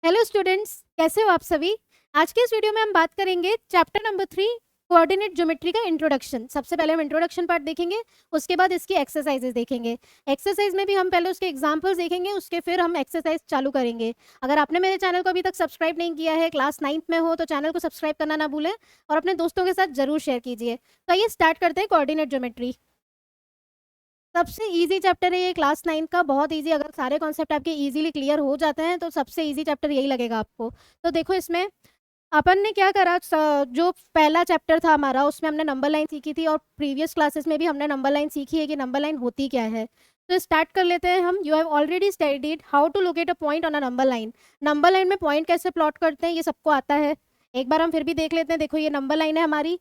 Hello students, कैसे हो आप सभी। आज के इस वीडियो में हम बात करेंगे चैप्टर नंबर 3 कोऑर्डिनेट ज्योमेट्री का इंट्रोडक्शन। सबसे पहले हम इंट्रोडक्शन पार्ट देखेंगे, उसके बाद इसकी एक्सरसाइजेस देखेंगे। एक्सरसाइज में भी हम पहले उसके एग्जांपल्स देखेंगे, उसके फिर हम एक्सरसाइज चालू करेंगे। अगर आपने मेरे चैनल को अभी तक सब्सक्राइब नहीं किया है, क्लास 9th में हो तो चैनल को सब्सक्राइब करना ना भूलें और अपने दोस्तों के साथ जरूर शेयर कीजिए। तो आइए स्टार्ट करते हैं कोऑर्डिनेट ज्योमेट्री। सबसे इजी चैप्टर है ये क्लास 9 का, बहुत इजी। अगर सारे कॉन्सेप्ट आपके इजीली क्लियर हो जाते हैं तो सबसे इजी चैप्टर यही लगेगा आपको। तो देखो इसमें अपन ने क्या करा, जो पहला चैप्टर था हमारा उसमें हमने नंबर लाइन सीखी थी और प्रीवियस क्लासेस में भी हमने नंबर लाइन सीखी है कि नंबर लाइन होती क्या है। तो स्टार्ट कर लेते हैं हम। You have already studied how to locate a point on a number line. Number line में पॉइंट कैसे प्लॉट करते हैं ये सबको आता है। एक बार हम फिर भी देख लेते हैं। देखो ये नंबर लाइन है हमारी,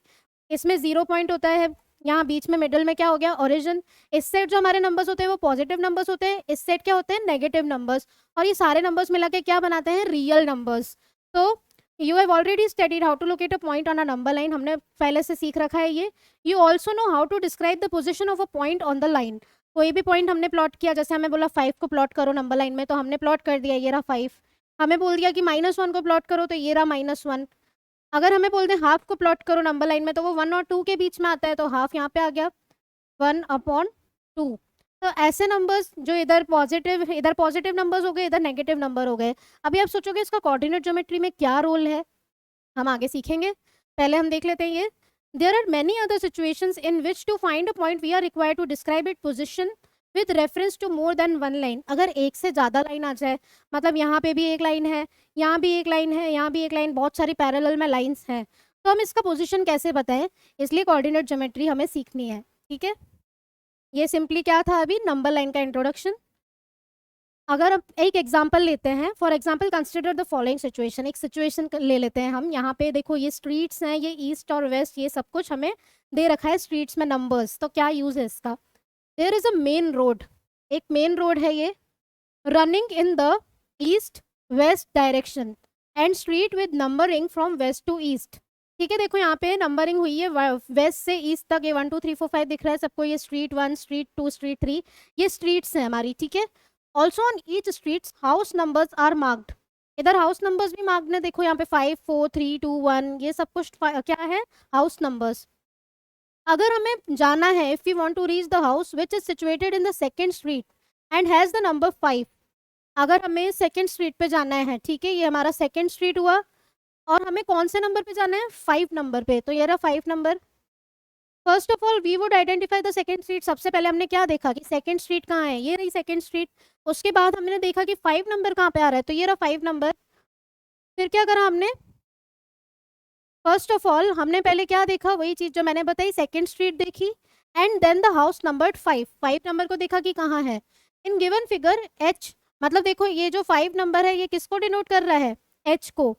इसमें 0 पॉइंट होता है। यहाँ बीच में मिडल में क्या हो गया, ओरिजिन। इस सेट जो हमारे नंबर्स होते हैं वो पॉजिटिव नंबर्स होते हैं, इस सेट क्या होते हैं, नेगेटिव नंबर्स। और ये सारे नंबर्स मिला के क्या बनाते हैं, रियल नंबर्स। तो you have already studied how to locate a point on a number line, हमने पहले से सीख रखा है ये। You also know how to describe the position of a point on the line. कोई भी पॉइंट हमने प्लॉट किया, जैसे हमें बोला 5 को प्लॉट करो नंबर लाइन में, तो हमने प्लॉट कर दिया, ये रहा 5। हमें बोल दिया कि -1 को प्लॉट करो, तो ये रहा -1। अगर हमें बोलते हैं हाफ को प्लॉट करो नंबर लाइन में, तो वो 1 और 2 के बीच में आता है, तो हाफ यहाँ पे आ गया 1/2। तो ऐसे नंबर्स जो इधर पॉजिटिव नंबर्स हो गए, इधर नेगेटिव नंबर हो गए। अभी आप सोचोगे इसका कोऑर्डिनेट ज्योमेट्री में क्या रोल है, हम आगे सीखेंगे। पहले हम देख लेते हैं ये। There are many other situations in which to find a point we are required to describe it position with reference to more than one line. अगर एक से ज़्यादा लाइन आ जाए, मतलब यहाँ पे भी एक लाइन है, यहाँ भी एक लाइन है, यहाँ भी एक लाइन, बहुत सारी पैरेलल में लाइन्स हैं, तो हम इसका पोजिशन कैसे बताएं। इसलिए कोऑर्डिनेट ज्योमेट्री हमें सीखनी है, ठीक है। ये सिंपली क्या था, अभी नंबर लाइन का इंट्रोडक्शन। अगर हम एक एग्जांपल लेते हैं, for example consider the following situation. एक सिचुएशन ले लेते हैं हम। यहाँ पे देखो ये स्ट्रीट्स हैं, ये ईस्ट और वेस्ट, ये सब कुछ हमें दे रखा है स्ट्रीट्स में नंबर्स। तो क्या यूज है इसका। There is a main road, एक मेन रोड है ये, running in the east west direction and street with numbering from west to east. ठीक है, देखो यहाँ पे नंबरिंग हुई है वेस्ट से ईस्ट तक। ये 1 2 3 4 5 दिख रहा है सबको। ये स्ट्रीट 1, स्ट्रीट 2, स्ट्रीट 3, ये स्ट्रीट्स हैं हमारी, ठीक है। Also on each streets house numbers are marked. इधर हाउस नंबर्स भी मार्क्ड है, देखो यहाँ पे 5 4 3 2 1, ये सब कुछ क्या है, हाउस नंबर्स। अगर हमें जाना है, if you want to reach the house which is situated in the second street and has the number 5। अगर हमें सेकंड स्ट्रीट पे जाना है, ठीक है, ये हमारा सेकंड स्ट्रीट हुआ, और हमें कौन से नंबर पे जाना है, 5 नंबर पे। तो ये रहा 5 number. First of all we would identify the second street. सबसे पहले हमने क्या देखा कि सेकंड स्ट्रीट कहाँ है, ये रही सेकंड स्ट्रीट। उसके बाद हमने देखा कि 5 नंबर कहाँ पे आ रहा है, तो ये रहा 5 नंबर। फिर क्या करा हमने, फर्स्ट ऑफ ऑल हमने पहले क्या देखा, वही चीज जो मैंने बताई, सेकंड स्ट्रीट देखी and then the house number 5। 5 number को देखा कि कहाँ है। इन गिवन फिगर एच, मतलब देखो ये जो 5 नंबर है ये किसको डिनोट कर रहा है, एच को।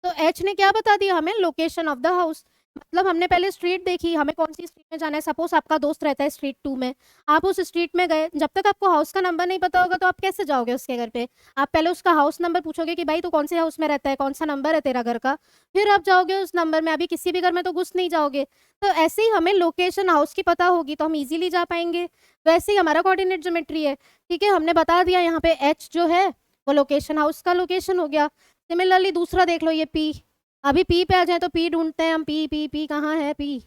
तो एच ने क्या बता दिया हमें, लोकेशन ऑफ द हाउस। मतलब हमने पहले स्ट्रीट देखी, हमें कौन सी स्ट्रीट में जाना है। सपोज आपका दोस्त रहता है स्ट्रीट 2 में, आप उस स्ट्रीट में गए, जब तक आपको हाउस का नंबर नहीं पता होगा तो आप कैसे जाओगे उसके घर पे। आप पहले उसका हाउस नंबर पूछोगे कि भाई तू कौन से हाउस में रहता है, कौन सा नंबर है तेरा घर का, फिर आप जाओगे उस नंबर में। अभी किसी भी घर में तो घुस नहीं जाओगे। तो ऐसे ही हमें लोकेशन हाउस की पता होगी तो हम इजीली जा पाएंगे। वैसे ही हमारा कोऑर्डिनेट ज्योमेट्री है, ठीक है। हमने बता दिया यहाँ पे एच जो है वो लोकेशन हाउस का लोकेशन हो गया। सिमिलरली दूसरा देख लो, ये पी। अभी पी पे आ जाए तो पी ढूंढते हैं हम, पी पी पी कहाँ है पी।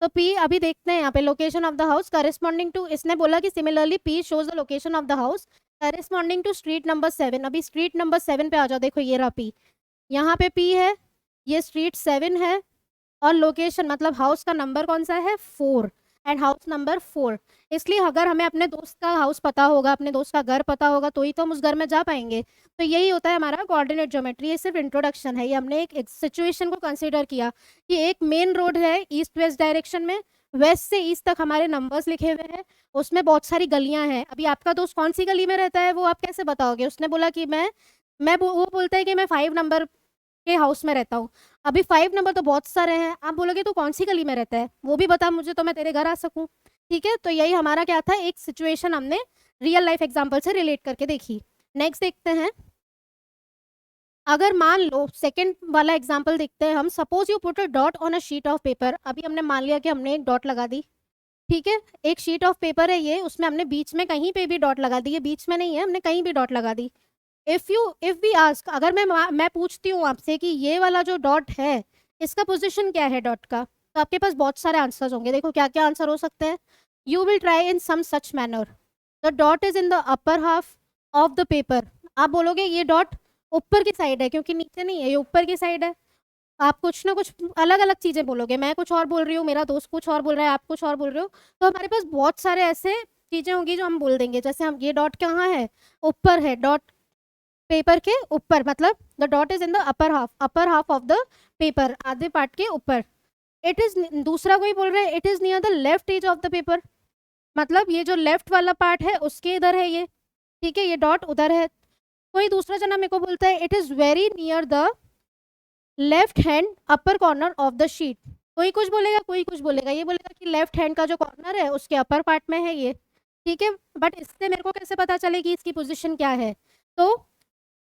तो पी अभी देखते हैं यहाँ पे, location of the house corresponding to, इसने बोला कि similarly P shows the location of the house corresponding to street number 7। अभी स्ट्रीट नंबर 7 पे आ जाओ, देखो ये रहा पी, यहाँ पे पी है, ये स्ट्रीट 7 है, और लोकेशन मतलब हाउस का नंबर कौन सा है, 4, एंड हाउस नंबर 4। इसलिए अगर हमें अपने दोस्त का हाउस पता होगा, अपने दोस्त का घर पता होगा, तो ही तो हम उस घर में जा पाएंगे। तो यही होता है हमारा कोऑर्डिनेट ज्योमेट्री। ये सिर्फ इंट्रोडक्शन है, ये हमने एक सिचुएशन को कंसीडर किया कि एक मेन रोड है ईस्ट वेस्ट डायरेक्शन में, वेस्ट से ईस्ट तक हमारे नंबर्स लिखे हुए हैं, उसमें बहुत सारी गलियां हैं। अभी आपका दोस्त कौन सी गली में रहता है वो आप कैसे बताओगे। उसने बोला कि वो बोलता है कि मैं 5 नंबर के हाउस में रहता हूँ। अभी 5 नंबर तो बहुत सारे हैं, आप बोलोगे तो कौन सी गली में रहता है वो भी बता मुझे, तो मैं तेरे घर आ सकूं। ठीक है, तो यही हमारा क्या था, एक सिचुएशन हमने रियल लाइफ एग्जांपल से रिलेट करके देखी। नेक्स्ट देखते हैं, अगर मान लो सेकंड वाला एग्जांपल देखते हैं हम। Suppose you put a dot on a sheet of paper. अभी हमने मान लिया कि हमने एक डॉट लगा दी, ठीक है। एक शीट ऑफ पेपर है ये, उसमें हमने बीच में कहीं पे भी डॉट लगा दी, ये बीच में नहीं है, हमने कहीं भी डॉट लगा दी। इफ वी आस्क, अगर मैं पूछती हूँ आपसे कि ये वाला जो डॉट है इसका पोजीशन क्या है डॉट का, तो आपके पास बहुत सारे आंसर्स होंगे। देखो क्या क्या आंसर हो सकते हैं। You will try in some such manner, the dot is in the upper half of the paper. आप बोलोगे ये डॉट ऊपर की साइड है, क्योंकि नीचे नहीं है, ये ऊपर की साइड है। आप कुछ ना कुछ अलग अलग चीजें बोलोगे, मैं कुछ और बोल रही हूँ, मेरा दोस्त कुछ और बोल रहा है, आप कुछ और बोल रहे हो। तो हमारे पास बहुत सारे ऐसे चीजें होंगी जो हम बोल देंगे। जैसे हम, ये डॉट कहाँ है, ऊपर है, डॉट पेपर के ऊपर, मतलब the dot is in the upper half of the paper, आधे पार्ट के ऊपर। इट इज, दूसरा कोई बोल रहा है it is near the left edge of the paper, मतलब ये जो लेफ्ट वाला पार्ट है उसके इधर है ये, ठीक है, ये डॉट उधर है। कोई दूसरा जना मेरे को बोलता है it is very near the left hand upper corner of the sheet. कोई कुछ बोलेगा, कोई कुछ बोलेगा, ये बोलेगा कि लेफ्ट हैंड का जो कॉर्नर है उसके अपर पार्ट में है ये, ठीक है। बट इससे मेरे को कैसे पता चलेगी इसकी पोजीशन क्या है? तो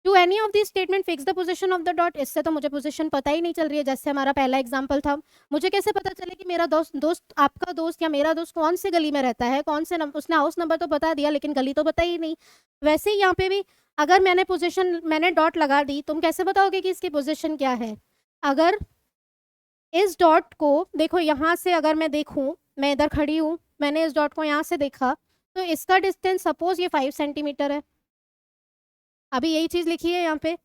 to any of the statement fix the position of the dot, इससे तो मुझे पोजीशन पता ही नहीं चल रही है। जैसे हमारा पहला एग्जांपल था, मुझे कैसे पता चले कि मेरा दोस्त आपका दोस्त या मेरा दोस्त कौन से गली में रहता है, कौन से उसने हाउस नंबर तो बता दिया लेकिन गली तो बता ही नहीं। वैसे ही यहाँ पे भी अगर मैंने डॉट लगा दी, तुम कैसे बताओगे कि इसकी पोजीशन क्या है? अगर इस डॉट को देखो, यहाँ से अगर मैं देखूँ, मैं इधर खड़ी हूँ, मैंने इस डॉट को यहाँ से देखा, तो इसका डिस्टेंस सपोज ये 5 सेंटीमीटर है। अभी यही चीज लिखी है यहाँ पे,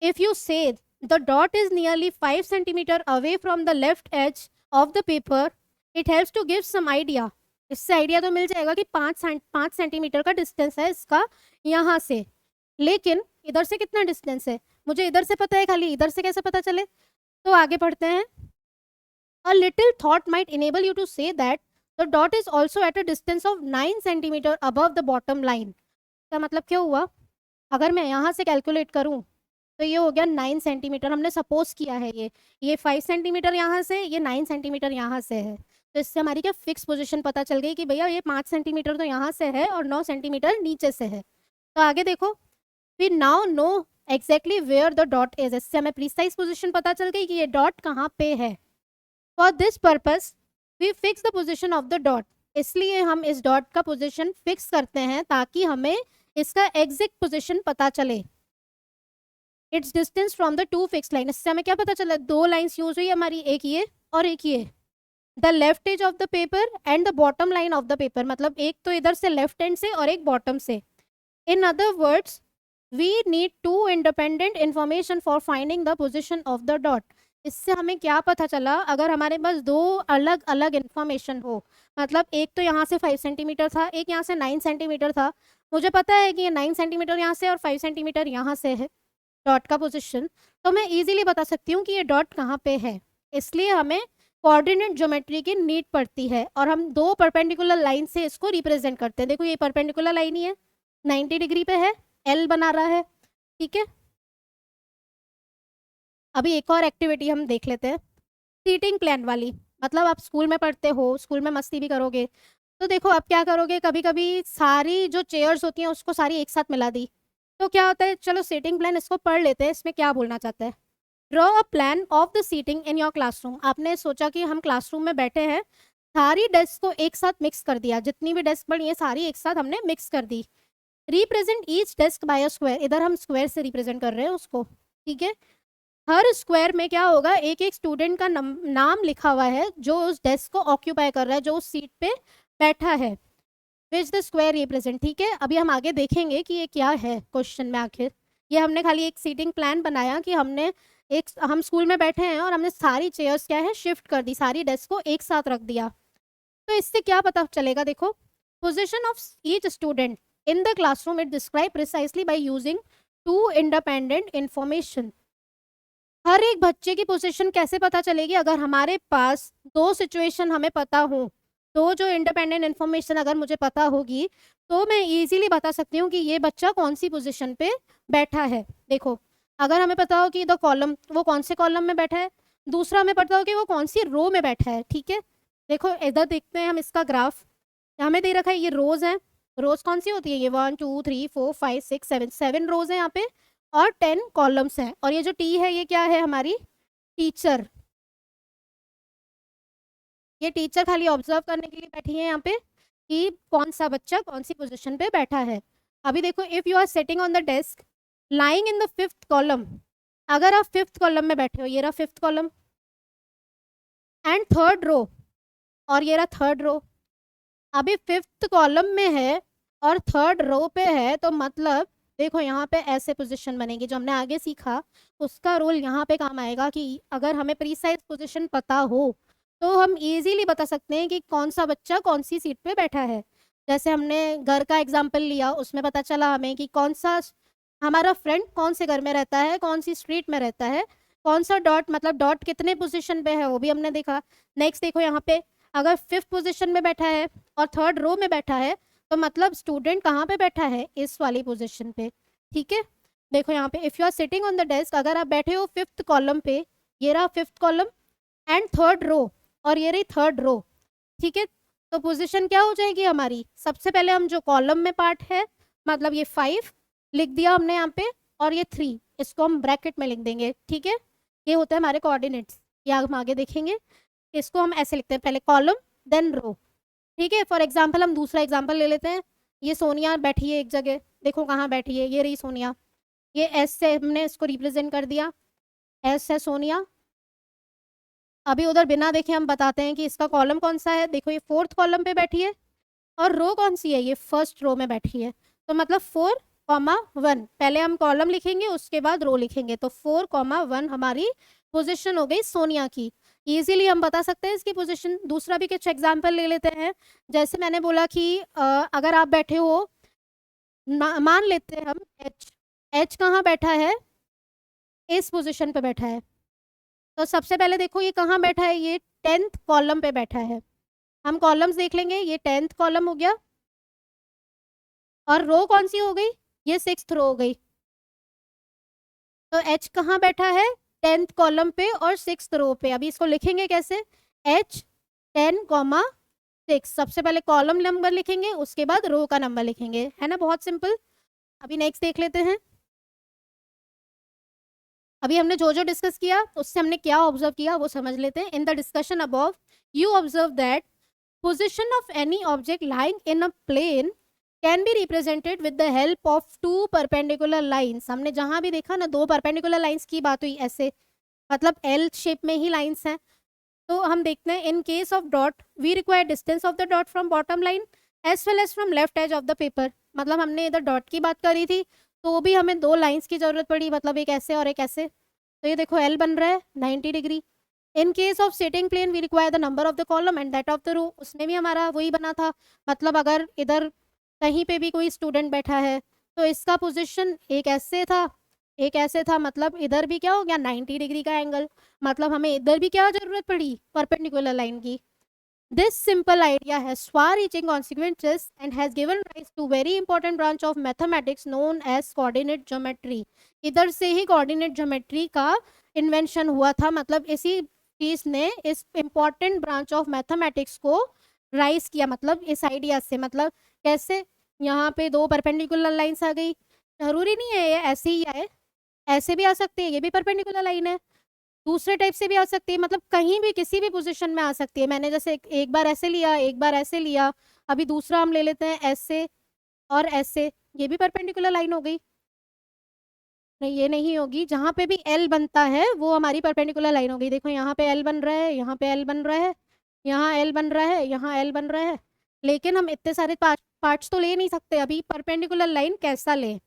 if you say the dot is nearly 5 centimetre away from the left edge of the paper, it helps to give some idea. इससे आइडिया तो मिल जाएगा कि 5 सेंटीमीटर का डिस्टेंस है इसका यहाँ से। लेकिन इधर से कितना डिस्टेंस है मुझे इधर से पता है, खाली इधर से कैसे पता चले? तो आगे पढ़ते हैं। A little thought might enable you to say that the dot is also at a distance of 9 centimeter above the bottom line। का मतलब क्या हुआ? अगर मैं यहाँ से कैलकुलेट करूँ तो ये हो गया 9 सेंटीमीटर, हमने सपोज किया है ये 5 सेंटीमीटर यहाँ से, ये 9 सेंटीमीटर यहाँ से है। तो इससे हमारी क्या फिक्स पोजीशन पता चल गई कि भैया ये 5 सेंटीमीटर तो यहाँ से है और 9 सेंटीमीटर नीचे से है। तो आगे देखो, we now know exactly where the dot is, इससे हमें प्रीसाइज पोजीशन पता चल गई कि ये डॉट कहाँ पे है। For this purpose we fix the position of the dot, इसलिए हम इस डॉट का पोजिशन फिक्स करते हैं ताकि हमें इसका एग्जैक्ट पोजिशन पता चले। It's distance from the two fix line, इससे हमें क्या पता चला? दो लाइन्स यूज हुई हमारी, एक ये और एक ये, the left edge of the paper and the bottom line of the paper, मतलब एक तो इधर से लेफ्ट एंड से और एक बॉटम से। In other words we need two independent information for finding the position of the dot. इससे हमें क्या पता चला? अगर हमारे पास दो अलग अलग इन्फॉर्मेशन हो, मतलब एक तो यहाँ से 5 सेंटीमीटर था, एक यहाँ से 9 सेंटीमीटर था, मुझे पता है कि ये 9 सेंटीमीटर यहाँ से और 5 सेंटीमीटर यहाँ से है डॉट का पोजीशन, तो मैं इजीली बता सकती हूँ कि ये डॉट कहाँ पे है। इसलिए हमें कोऑर्डिनेट ज्योमेट्री की नीड पड़ती है और हम दो परपेंडिकुलर लाइन से इसको रिप्रेजेंट करते हैं। देखो ये परपेंडिकुलर लाइन ही है, 90 डिग्री पे है, एल बना रहा है, ठीक है। अभी एक और एक्टिविटी हम देख लेते हैं, सीटिंग प्लान वाली। मतलब आप स्कूल में पढ़ते हो, स्कूल में मस्ती भी करोगे, तो देखो आप क्या करोगे, कभी कभी सारी जो चेयर्स होती हैं उसको सारी एक साथ मिला दी, तो क्या होता है? चलो सीटिंग प्लान इसको पढ़ लेते हैं, इसमें क्या बोलना चाहता है। Draw a plan of the seating in your classroom. आपने सोचा कि हम क्लासरूम में बैठे हैं, सारी डेस्क को एक साथ मिक्स कर दिया, जितनी भी डेस्क बनी है सारी एक साथ हमने मिक्स कर दी। Represent each desk by a square, इधर हम स्क्वायर से रिप्रेजेंट कर रहे हैं उसको, ठीक है। हर स्क्वायर में क्या होगा, एक एक स्टूडेंट का नाम लिखा हुआ है जो उस डेस्क को ऑक्यूपाई कर रहा है, जो उस सीट पे बैठा है, विच द स्क्वायर रिप्रेजेंट, ठीक है। अभी हम आगे देखेंगे कि ये क्या है क्वेश्चन में। आखिर ये हमने खाली एक सीटिंग प्लान बनाया कि हम स्कूल में बैठे हैं और हमने सारी चेयर्स क्या है शिफ्ट कर दी, सारी डेस्क को एक साथ रख दिया। तो इससे क्या पता चलेगा? देखो, position of each student in the classroom it describe precisely by using two independent information. हर एक बच्चे की पोजीशन कैसे पता चलेगी? अगर हमारे पास दो सिचुएशन हमें पता हो, दो जो इंडिपेंडेंट इन्फॉर्मेशन अगर मुझे पता होगी, तो मैं इजीली बता सकती हूँ कि ये बच्चा कौन सी पोजीशन पे बैठा है। देखो, अगर हमें पता हो कि द कॉलम, वो कौन से कॉलम में बैठा है, दूसरा हमें पता हो कि वो कौन सी रो में बैठा है, ठीक है। देखो इधर देखते हैं हम इसका ग्राफ, हमें दे रखा है ये रोज है। रोज कौन सी होती है? ये 1 2 3 4 5 6 7, 7 रोज है यहाँ पे और 10 कॉलम्स हैं। और ये जो टी है ये क्या है? हमारी टीचर। ये टीचर खाली ऑब्जर्व करने के लिए बैठी है यहाँ पे कि कौन सा बच्चा कौन सी पोजीशन पे बैठा है। अभी देखो, if you are sitting on the desk lying in the fifth column, अगर आप फिफ्थ कॉलम में बैठे हो, ये रहा fifth column, and third row, और ये रहा थर्ड रो, अभी फिफ्थ कॉलम में है और थर्ड रो पे है, तो मतलब देखो यहाँ पे ऐसे पोजीशन बनेगी, जो हमने आगे सीखा उसका रोल यहाँ पे काम आएगा कि अगर हमें प्रीसाइज पोजीशन पता हो तो हम इजीली बता सकते हैं कि कौन सा बच्चा कौन सी सीट पे बैठा है। जैसे हमने घर का एग्जाम्पल लिया, उसमें पता चला हमें कि कौन सा हमारा फ्रेंड कौन से घर में रहता है, कौन सी स्ट्रीट में रहता है, कौन सा डॉट मतलब डॉट कितने पोजीशन पे है वो भी हमने देखा। नेक्स्ट देखो यहाँ पे, अगर फिफ्थ पोजीशन में बैठा है और थर्ड रो में बैठा है, तो मतलब स्टूडेंट कहाँ पे बैठा है, इस वाली पोजीशन पे। ठीक है, देखो यहाँ पे if you are sitting on the desk, अगर आप बैठे हो फिफ्थ कॉलम पे, ये रहा fifth column and third row, और ये रही थर्ड रो। ठीक है, तो पोजीशन क्या हो जाएगी हमारी, सबसे पहले हम जो कॉलम में पार्ट है, मतलब ये 5 लिख दिया हमने यहाँ पे, और ये 3 इसको हम ब्रैकेट में लिख देंगे। ठीक है, ये होता है हमारे कोऑर्डिनेट्स, ये हम आगे देखेंगे। इसको हम ऐसे लिखते हैं, पहले कॉलम देन रो। ठीक है, फॉर एग्जाम्पल हम दूसरा एग्जाम्पल ले लेते हैं। ये सोनिया बैठी है एक जगह, देखो कहाँ बैठी है, ये रही सोनिया, ये एस से हमने इसको रिप्रेजेंट कर दिया, एस है सोनिया। अभी उधर बिना देखे हम बताते हैं कि इसका कॉलम कौन सा है, देखो ये फोर्थ कॉलम पे बैठी है, और रो कौन सी है, ये फर्स्ट रो में बैठी है। तो मतलब 4,1, पहले हम कॉलम लिखेंगे उसके बाद रो लिखेंगे, तो 4,1 हमारी पोजीशन हो गई सोनिया की। इजीली हम बता सकते हैं इसकी पोजीशन। दूसरा भी कुछ एग्जांपल ले लेते हैं। जैसे मैंने बोला कि अगर आप बैठे हो, मान लेते हैं हम एच, एच कहाँ बैठा है, इस पोजीशन पे बैठा है। तो सबसे पहले देखो ये कहाँ बैठा है, ये 10th कॉलम पे बैठा है। हम कॉलम्स देख लेंगे, ये 10th कॉलम हो गया, और रो कौन सी हो गई, ये 6th रो हो गई। तो एच कहाँ बैठा है, 10th कॉलम पे और 6th रो पे। अभी इसको लिखेंगे कैसे, एच 10,6, सबसे पहले कॉलम नंबर लिखेंगे उसके बाद रो का नंबर लिखेंगे, है ना, बहुत सिंपल। अभी नेक्स्ट देख लेते हैं। अभी हमने जो जो डिस्कस किया उससे हमने क्या ऑब्जर्व किया वो समझ लेते हैं। In the discussion above you observe that position of any object lying in a plane can be represented with the help of 2 perpendicular lines. हमने जहां भी देखा ना 2 परपेंडिकुलर लाइन्स की बात हुई, ऐसे मतलब एल शेप में ही लाइन्स हैं। तो हम देखते हैं, in case of dot we require distance of the dot from bottom line as well as from left edge of the paper. मतलब हमने इधर डॉट की बात करी थी, तो भी हमें 2 लाइन्स की जरूरत पड़ी, मतलब एक ऐसे और एक ऐसे। तो ये देखो एल बन रहा है 90 degree. In case of sitting plane we require the number of the column and that of the row, उसमें भी हमारा वही बना था। मतलब अगर इधर कहीं पे भी कोई स्टूडेंट बैठा है तो इसका पोजीशन एक ऐसे था, एक ऐसे था, मतलब इधर भी क्या हो गया 90 डिग्री का एंगल। मतलब हमें इधर भी क्या जरूरत पड़ी, परपेंडिकुलर लाइन की। This simple idea has far-reaching consequences and has given rise to very important branch of mathematics known as coordinate geometry. इधर से ही coordinate geometry का invention हुआ था, मतलब इसी चीज ने इस important branch of mathematics को rise किया, मतलब इस idea से। मतलब कैसे, यहाँ पे 2 perpendicular lines आ गई, जरूरी नहीं है ये ऐसे ही आए, ऐसे भी आ सकती है, ये भी perpendicular line है, दूसरे टाइप से भी आ सकती है, मतलब कहीं भी किसी भी पोजीशन में आ सकती है। मैंने जैसे एक बार ऐसे लिया, एक बार ऐसे लिया, अभी दूसरा हम ले लेते हैं ऐसे और ऐसे, ये भी परपेंडिकुलर लाइन हो गई। नहीं ये नहीं होगी, जहां पे भी एल बनता है वो हमारी परपेंडिकुलर लाइन हो गई। देखो यहाँ पे एल बन रहा है, यहाँ पे एल बन रहा है, यहाँ एल बन रहा है, यहाँ एल बन रहा है, लेकिन हम इतने सारे पार्ट्स तो ले नहीं सकते। अभी परपेंडिकुलर लाइन कैसा लें,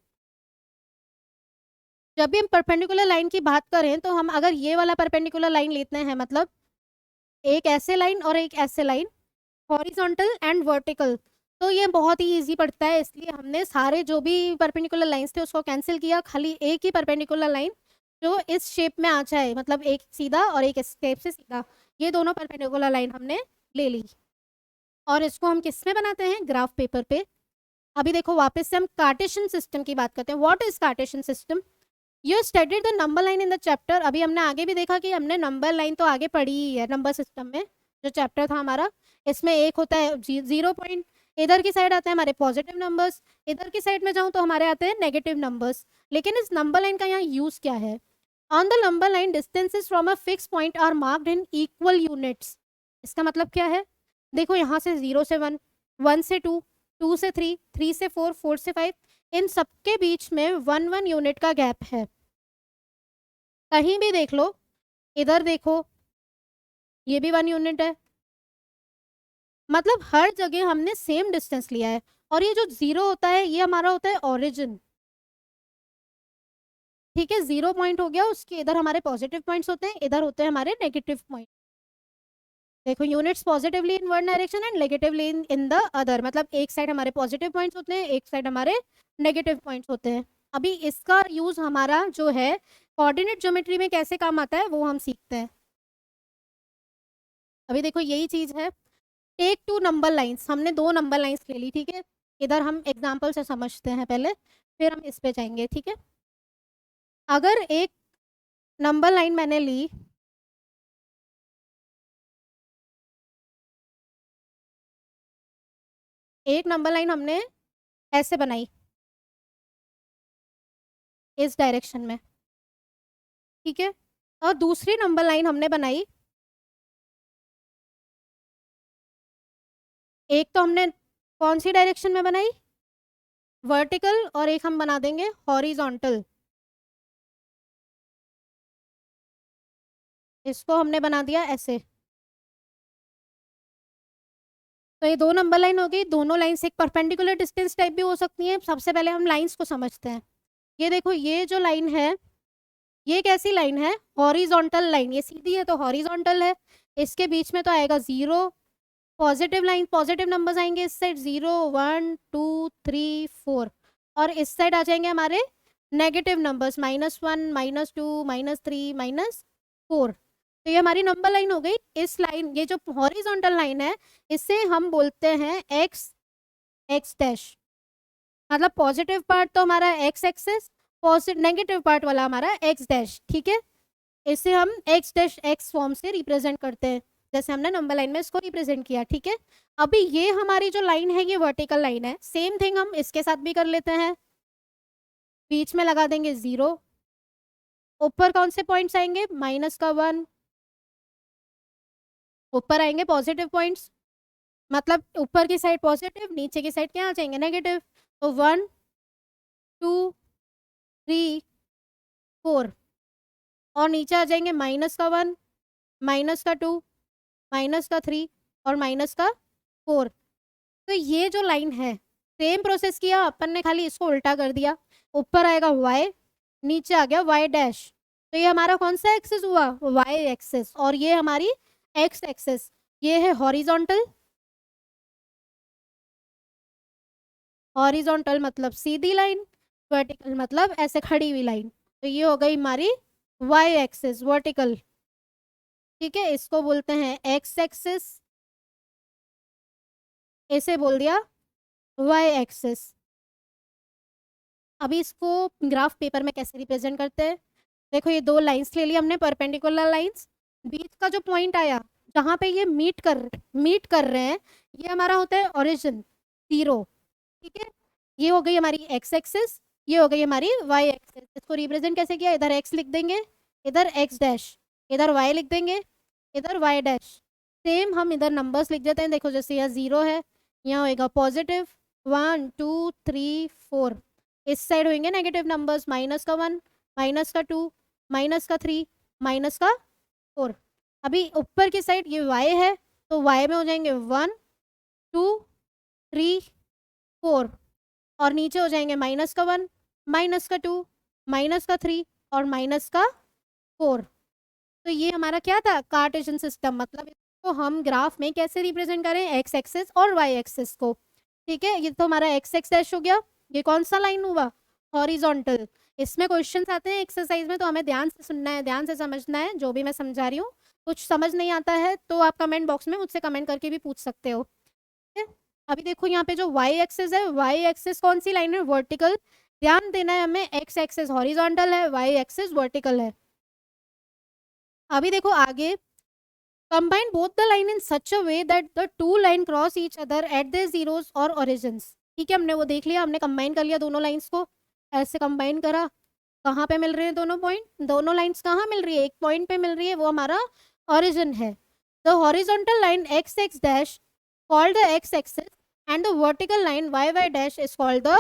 जब भी हम परपेंडिकुलर लाइन की बात करें तो हम अगर ये वाला परपेंडिकुलर लाइन लेते हैं, मतलब एक ऐसे लाइन और एक ऐसे लाइन, हॉरिजॉन्टल एंड वर्टिकल, तो ये बहुत ही इजी पड़ता है, इसलिए हमने सारे जो भी परपेंडिकुलर लाइंस थे उसको कैंसिल किया, खाली एक ही परपेंडिकुलर लाइन जो इस शेप में आ जाए, मतलब एक सीधा और एक इस शेप से सीधा, ये दोनों परपेंडिकुलर लाइन हमने ले ली। और इसको हम किस में बनाते हैं, ग्राफ पेपर पे। अभी देखो वापस से हम कार्टेशियन सिस्टम की बात करते हैं। What is Cartesian system, you studied the number line in the chapter. अभी हमने आगे भी देखा कि हमने नंबर लाइन तो आगे पढ़ी ही है नंबर सिस्टम में, जो चैप्टर था हमारा। इसमें एक होता है 0 पॉइंट, इधर की साइड आते हैं हमारे पॉजिटिव नंबर्स, इधर की साइड में जाऊं तो हमारे आते हैं नेगेटिव नंबर्स। लेकिन इस नंबर लाइन का यहाँ यूज क्या है, on the number line distances from a fix point are marked in equal units. इसका मतलब क्या है, देखो यहाँ से 0 से 1, 1 से 2, 2 से 3, 3 से 4, 4 से 5, इन सबके बीच में 1 यूनिट का गैप है। कहीं भी देख लो, इधर देखो, ये भी 1 यूनिट है, मतलब हर जगह हमने सेम डिस्टेंस लिया है। और ये जो 0 होता है ये हमारा होता है ओरिजिन। ठीक है, 0 पॉइंट हो गया, उसके इधर हमारे पॉजिटिव पॉइंट्स होते हैं, इधर होते हैं हमारे नेगेटिव पॉइंट। देखो, units positively in one direction and negatively in the other, मतलब एक साइड हमारे पॉजिटिव पॉइंट्स होते हैं, एक साइड हमारे नेगेटिव पॉइंट्स होते हैं। अभी इसका यूज हमारा जो है कोऑर्डिनेट ज्योमेट्री में कैसे काम आता है वो हम सीखते हैं। अभी देखो यही चीज है, टेक 2 नंबर लाइंस, हमने 2 नंबर लाइंस ले ली। ठीक है, इधर हम एग्जाम्पल से समझते हैं पहले, फिर हम इस पे जाएंगे। ठीक है, अगर एक नंबर लाइन मैंने ली, एक नंबर लाइन हमने ऐसे बनाई इस डायरेक्शन में, ठीक है, और दूसरी नंबर लाइन हमने बनाई, एक तो हमने कौन सी डायरेक्शन में बनाई, वर्टिकल, और एक हम बना देंगे हॉरिजॉन्टल। इसको हमने बना दिया ऐसे। तो ये 2 नंबर लाइन हो गई, दोनों लाइंस एक परपेंडिकुलर डिस्टेंस टाइप भी हो सकती हैं। सबसे पहले हम लाइंस को समझते हैं। ये देखो, ये जो लाइन है ये कैसी लाइन है, हॉरिजॉन्टल लाइन, ये सीधी है तो हॉरिजॉन्टल है। इसके बीच में तो आएगा 0, पॉजिटिव लाइन, पॉजिटिव नंबर्स आएंगे इस साइड, 0 1 2 3 4, और इस साइड आ जाएंगे हमारे नेगेटिव नंबर्स, -1 -2 -3 -4। तो ये हमारी नंबर लाइन हो गई। इस लाइन, ये जो हॉरिजॉन्टल लाइन है, इसे हम बोलते हैं एक्स एक्स डैश, मतलब पॉजिटिव पार्ट तो हमारा x axis, positive negative part वाला हमारा एक्स डैश। ठीक है, इसे हम एक्स डैश एक्स फॉर्म से रिप्रेजेंट करते हैं, जैसे हमने नंबर लाइन में इसको रिप्रेजेंट किया। ठीक है, अभी ये हमारी जो लाइन है ये वर्टिकल लाइन है, सेम थिंग हम इसके साथ भी कर लेते हैं। बीच में लगा देंगे 0, ऊपर कौन से पॉइंट्स आएंगे, -1, ऊपर आएंगे पॉजिटिव पॉइंट्स, मतलब ऊपर की साइड पॉजिटिव, नीचे की साइड क्या आ जाएंगे, नेगेटिव। तो 1 2 3 4, और नीचे आ जाएंगे -1 -2 -3 और -4। तो ये जो लाइन है, सेम प्रोसेस किया अपन ने, खाली इसको उल्टा कर दिया। ऊपर आएगा y, नीचे आ गया y डैश। तो ये हमारा कौन सा एक्सिस हुआ, y एक्सिस, और ये हमारी x एक्सिस। ये है हॉरिजॉन्टल, हॉरिजॉन्टल मतलब सीधी लाइन, वर्टिकल मतलब ऐसे खड़ी हुई लाइन। तो ये हो गई हमारी y एक्सिस, वर्टिकल। ठीक है, इसको बोलते हैं x एक्सिस, इसे बोल दिया y एक्सिस। अभी इसको ग्राफ पेपर में कैसे रिप्रेजेंट करते हैं, देखो ये 2 लाइंस ले ली हमने, परपेंडिकुलर लाइंस, बीच का जो पॉइंट आया जहाँ पे ये मीट कर रहे हैं, ये हमारा होता है ओरिजिन, 0। ठीक है, ये हो गई हमारी x एक्सिस, ये हो गई हमारी y एक्सिस। इसको रिप्रेजेंट कैसे किया, इधर x लिख देंगे, इधर x डैश, इधर y लिख देंगे, इधर y डैश। सेम हम इधर नंबर्स लिख देते हैं, देखो जैसे यहाँ 0 है, यहाँ होएगा पॉजिटिव 1 2 3 4, इस साइड होंगे नेगेटिव नंबर्स, -1 -2 -3 -4। अभी ऊपर की साइड ये y है, तो y में हो जाएंगे 1 2 3 4, और नीचे हो जाएंगे -1 -2 -3 और -4। तो ये हमारा क्या था, कार्टेशियन सिस्टम, मतलब इसको हम ग्राफ में कैसे रिप्रेजेंट करें, एक्स एक्सिस और वाई एक्सिस को। ठीक है, ये तो हमारा एक्स एक्स डैश हो गया। ये कौन सा लाइन हुआ, हॉरिजॉन्टल। इसमें क्वेश्चंस आते हैं एक्सरसाइज में, तो हमें ध्यान से सुनना है, ध्यान से समझना है जो भी मैं समझा रही हूँ। कुछ समझ नहीं आता है तो आप कमेंट बॉक्स में मुझसे कमेंट करके भी पूछ सकते हो। ठीक है, अभी देखो यहाँ पे जो वाई एक्सिस है, वाई एक्सिस कौन सी लाइन है, वर्टिकल। ध्यान देना है हमें, एक्स एक्सिस हॉरिजॉन्टल है, वाई एक्सिस वर्टिकल है। अभी देखो आगे, combine both the line in such a way that the two line cross each other at their zeros or origins। ठीक है, हमने वो देख लिया, हमने कंबाइन कर लिया दोनों लाइंस को, ऐसे कंबाइन करा। कहाँ पे मिल रहे हैं दोनों पॉइंट, दोनों लाइंस कहाँ मिल रही है, एक पॉइंट पे मिल रही है, वो हमारा ओरिजिन है। The horizontal line X X dash called the X axis and the vertical line Y Y dash is called the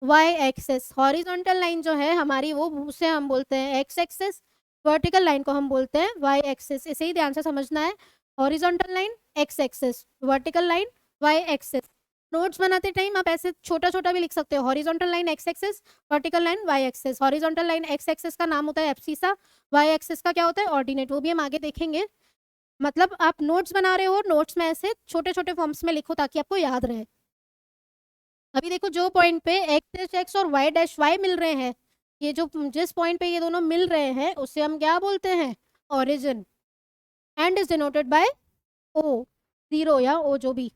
Y axes, horizontal line जो है हमारी वो उसे हम बोलते हैं एक्स एक्सेस, वर्टिकल लाइन को हम बोलते हैं वाई एक्सेस। इसे ही ध्यान से समझना है, horizontal line X axes, vertical line Y axes. Notes बनाते टाइम आप ऐसे छोटा छोटा भी लिख सकते हो, horizontal line X axes, vertical line Y axes. Horizontal line X axes का नाम होता है एब्सिसा, वाई एक्सेस का क्या होता है ऑर्डिनेट, वो भी हम आगे देखेंगे। मतलब आप नोट्स बना रहे हो, नोट्स में ऐसे छोटे छोटे फॉर्म्स में लिखो ताकि आपको याद रहे। अभी देखो जो पॉइंट पे एक्स डैश एक्स और वाई डैश वाई मिल रहे हैं, ये जो जिस पॉइंट पे ये दोनों मिल रहे हैं उसे हम क्या बोलते हैं, origin, and is denoted by O, zero या ओ जो भी।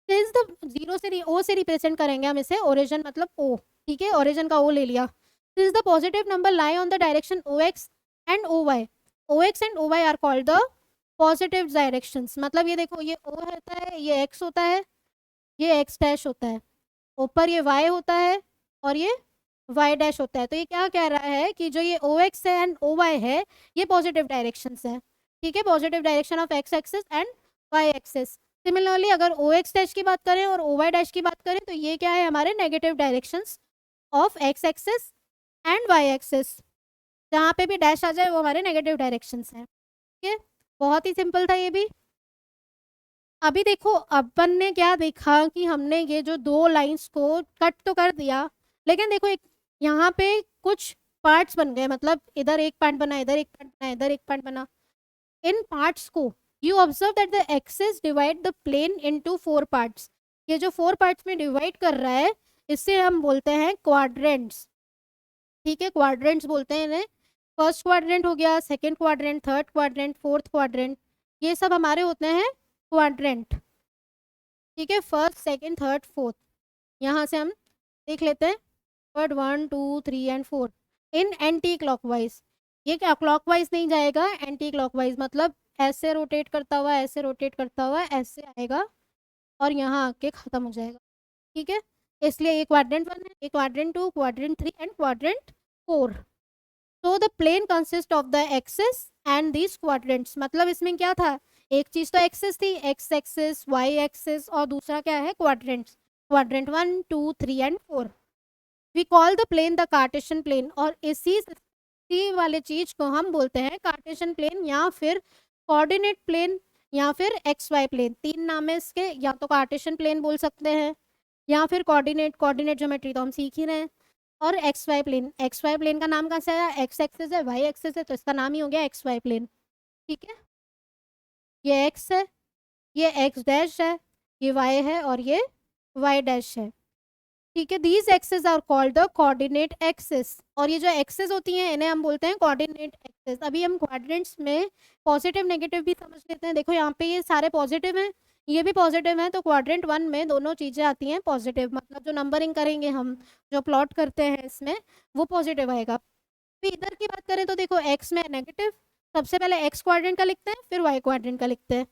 इज द जीरो से ओ से रिप्रेजेंट करेंगे हम इसे, ओरिजिन मतलब ओ, ठीक है, ओरिजिन का ओ ले लिया। Is the positive number lie on the direction O X and O Y, O X and O Y are called the positive directions. मतलब ये देखो ये ओ होता है, ये एक्स होता है, ये एक्स डैश होता है, ऊपर ये y होता है और ये y डैश होता है। तो ये क्या कह रहा है कि जो ये OX है एंड OY है ये पॉजिटिव डायरेक्शन है, ठीक है, positive direction of x axis and y axis. Similarly अगर OX डैश की बात करें और OY डैश की बात करें तो ये क्या है हमारे negative directions of x axis and y axis. जहाँ पे भी डैश आ जाए वो हमारे नेगेटिव डायरेक्शंस हैं, ठीक है, बहुत ही सिंपल था ये भी। अभी देखो अपन ने क्या देखा कि हमने ये जो दो लाइंस को कट तो कर दिया, लेकिन देखो एक यहाँ पे कुछ पार्ट्स बन गए, मतलब इधर एक पार्ट बना, इधर एक पार्ट बना, इधर एक पार्ट बना। इन पार्ट्स को you observe that the axis divide the plane into 4 parts. ये जो 4 पार्ट्स में डिवाइड कर रहा है इससे हम बोलते हैं क्वाड्रेंट्स, ठीक है, क्वाड्रेंट्स बोलते हैं इन्हें। फर्स्ट क्वाड्रेंट हो गया, second quadrant, third quadrant, fourth quadrant, ये सब हमारे होते हैं क्वाड्रेंट, ठीक है, फर्स्ट सेकेंड थर्ड फोर्थ। यहाँ से हम देख लेते हैं word 1 2 3 and 4 in anti clockwise. ये क्या क्लॉकवाइज नहीं जाएगा, एंटी क्लॉकवाइज मतलब ऐसे रोटेट करता हुआ, ऐसे रोटेट करता हुआ ऐसे आएगा और यहाँ आके खत्म हो जाएगा, ठीक है। इसलिए ये क्वाड्रेंट 1 है, ये quadrant 2, quadrant 3 and quadrant 4। So the plane consist of the axis and these quadrants. मतलब इसमें क्या था, एक चीज तो एक्सिस थी, एक्स एक्सिस, वाई एक्सिस, और दूसरा क्या है quadrants, quadrant 1 2 3 and 4। We call the plane the Cartesian plane, और इसी वाले चीज को हम बोलते हैं कार्टेशियन प्लेन या फिर कोऑर्डिनेट प्लेन या फिर एक्स वाई प्लेन। तीन नाम है इसके, या तो कार्टेशियन प्लेन बोल सकते हैं या फिर कोऑर्डिनेट, कोऑर्डिनेट ज्योमेट्री तो हम सीख ही रहे हैं, और X Y plane. X Y plane का नाम कहाँ से आया, एक्स एक्सिस है, वाई एक्सिस है, तो इसका नाम ही हो गया एक्स वाई प्लेन, ठीक है। ये एक्स है, ये एक्स डैश है, ये वाई है और ये वाई डैश है, ठीक है। These axes are called the coordinate axes, और ये जो एक्सेस होती हैं इन्हें हम बोलते हैं कोऑर्डिनेट एक्सेस। अभी हम क्वाड्रेंट्स में पॉजिटिव नेगेटिव भी समझ लेते हैं। देखो यहाँ पे ये सारे पॉजिटिव हैं, ये भी पॉजिटिव है, तो क्वाड्रेंट 1 में दोनों चीजें आती हैं पॉजिटिव, मतलब जो नंबरिंग करेंगे हम, जो प्लॉट करते हैं इसमें वो पॉजिटिव आएगा। फिर इधर की बात करें तो देखो एक्स में नेगेटिव, सबसे पहले एक्स क्वाड्रेंट का लिखते हैं फिर वाई क्वाड्रेंट का लिखते हैं,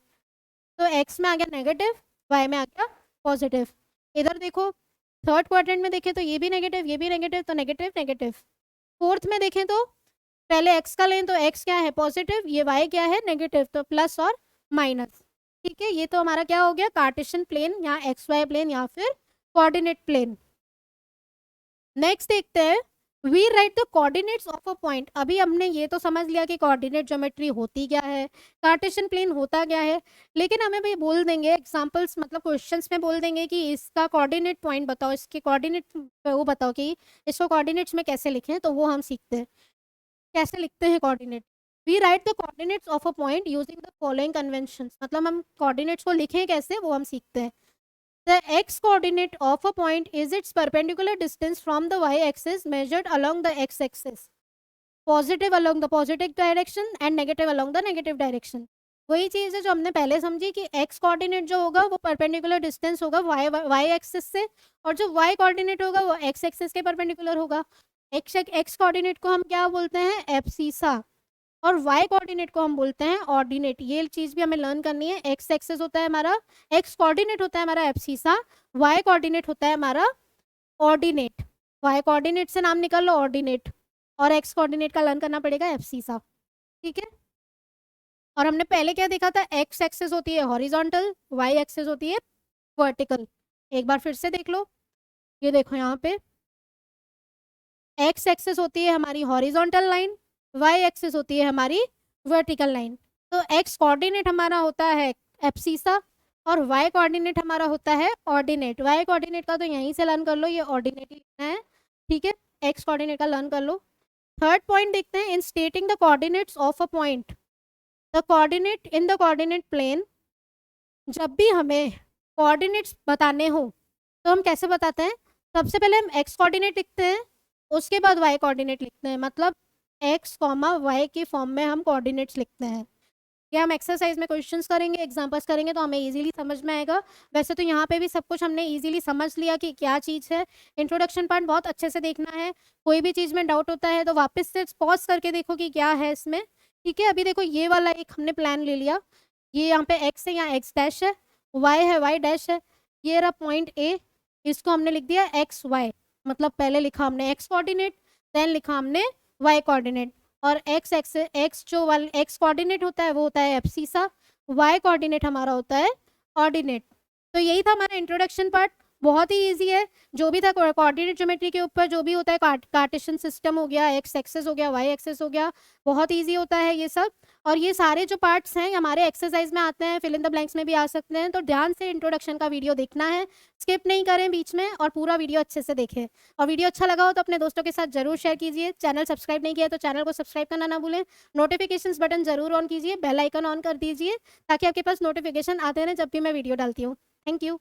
तो एक्स में आ गया नेगेटिव, वाई में आ गया पॉजिटिव। इधर देखो थर्ड क्वाड्रेंट में देखें तो ये भी नेगेटिव, ये भी नेगेटिव, तो नेगेटिव नेगेटिव। फोर्थ में देखें तो पहले एक्स का लें तो एक्स क्या है पॉजिटिव, ये वाई क्या है नेगेटिव, तो प्लस और माइनस, ठीक है। ये तो हमारा क्या हो गया कार्टेशियन प्लेन या एक्स वाई प्लेन या फिर कोऑर्डिनेट प्लेन। नेक्स्ट देखते हैं we write the coordinates of a point. अभी हमने ये तो समझ लिया कि कोऑर्डिनेट ज्योमेट्री होती क्या है, कार्टेशियन प्लेन होता क्या है, लेकिन हमें भाई बोल देंगे एग्जांपल्स, मतलब क्वेश्चंस में बोल देंगे कि इसका कोऑर्डिनेट पॉइंट बताओ, इसके कोऑर्डिनेट वो बताओ कि इसको कोऑर्डिनेट्स में कैसे लिखें, तो वो हम सीखते हैं कैसे लिखते हैं coordinate. We write the coordinates of a point using the following conventions, मतलब हम कोऑर्डिनेट्स को लिखें कैसे वो हम सीखते हैं। The x coordinate of a point is its perpendicular distance from the y axis measured along the x axis, positive along the positive direction and negative along the negative direction। वही चीज है जो हमने पहले समझी कि x कोऑर्डिनेट जो होगा वो परपेंडिकुलर डिस्टेंस होगा y एक्सिस से, और जो y कोऑर्डिनेट होगा वो x एक्सिस के परपेंडिकुलर होगा। x कोऑर्डिनेट को हम क्या बोलते हैं एब्सिसा, और y कोऑर्डिनेट को हम बोलते हैं ऑर्डिनेट। ये चीज भी हमें लर्न करनी है। x एक्सिस होता है हमारा, x कोऑर्डिनेट होता है हमारा एब्सिसा, y कोऑर्डिनेट होता है हमारा ऑर्डिनेट। y कोऑर्डिनेट से नाम निकाल लो ऑर्डिनेट, और x कोऑर्डिनेट का लर्न करना पड़ेगा एब्सिसा, ठीक है। और हमने पहले क्या देखा था, x एक्सिस होती है हॉरिजॉन्टल, y एक्सिस होती है वर्टिकल। एक बार फिर से देख लो, ये देखो यहाँ पे एक्स एक्सिस होती है हमारी हॉरिजॉन्टल लाइन, वाई एक्सिस होती है हमारी वर्टिकल लाइन। तो एक्स कोऑर्डिनेट हमारा होता है एब्सिसा और वाई कोऑर्डिनेट हमारा होता है ऑर्डिनेट। वाई कोऑर्डिनेट का तो यहीं से लर्न कर लो, ये ऑर्डिनेट लिखना है, ठीक है। एक्स कोऑर्डिनेट का लर्न कर लो। थर्ड पॉइंट देखते हैं, in stating the coordinates of a point the coordinate in the coordinate plane. जब भी हमें कोऑर्डिनेट्स बताने हो तो हम कैसे बताते हैं? सबसे पहले हम एक्स कोऑर्डिनेट लिखते हैं, उसके बाद वाई कोऑर्डिनेट लिखते हैं, मतलब एक्स कॉमा वाई की फॉर्म में हम कोऑर्डिनेट्स लिखते हैं। ये हम एक्सरसाइज में क्वेश्चंस करेंगे, एग्जांपल्स करेंगे तो हमें इजीली समझ में आएगा। वैसे तो यहाँ पे भी सब कुछ हमने इजीली समझ लिया कि क्या चीज़ है। इंट्रोडक्शन पार्ट बहुत अच्छे से देखना है, कोई भी चीज़ में डाउट होता है तो वापस से पॉज करके देखो कि क्या है इसमें, ठीक है। अभी देखो ये वाला एक हमने प्लान ले लिया, ये यहाँ पे एक्स है, यहाँ एक्स डैश है, वाई है, वाई डैश है, ये रहा पॉइंट ए, इसको हमने लिख दिया एक्स वाई, मतलब पहले लिखा हमने एक्स कोऑर्डिनेट, देन लिखा हमने वाई कोऑर्डिनेट। और एक्स जो वाला एक्स कोऑर्डिनेट होता है वो होता है एब्सिसा, वाई कोऑर्डिनेट हमारा होता है ऑर्डिनेट। तो यही था हमारा इंट्रोडक्शन पार्ट, बहुत ही इजी है। जो भी था कोऑर्डिनेट ज्योमेट्री के ऊपर जो भी होता है, कार्टेशियन सिस्टम हो गया, एक्स एक्सेस हो गया, वाई एक्सेस हो गया, बहुत इजी होता है ये सब। और ये सारे जो पार्ट्स हैं हमारे एक्सरसाइज में आते हैं, फिल इन द ब्लैंक्स में भी आ सकते हैं। तो ध्यान से इंट्रोडक्शन का वीडियो देखना है, स्किप नहीं करें बीच में, और पूरा वीडियो अच्छे से देखें। और वीडियो अच्छा लगा हो तो अपने दोस्तों के साथ जरूर शेयर कीजिए। चैनल सब्सक्राइब नहीं किया तो चैनल को सब्सक्राइब करना ना भूलें। नोटिफिकेशंस बटन जरूर ऑन कीजिए, बेल आइकन ऑन कर दीजिए ताकि आपके पास नोटिफिकेशन आते रहें जब भी मैं वीडियो डालती हूँ। Thank you.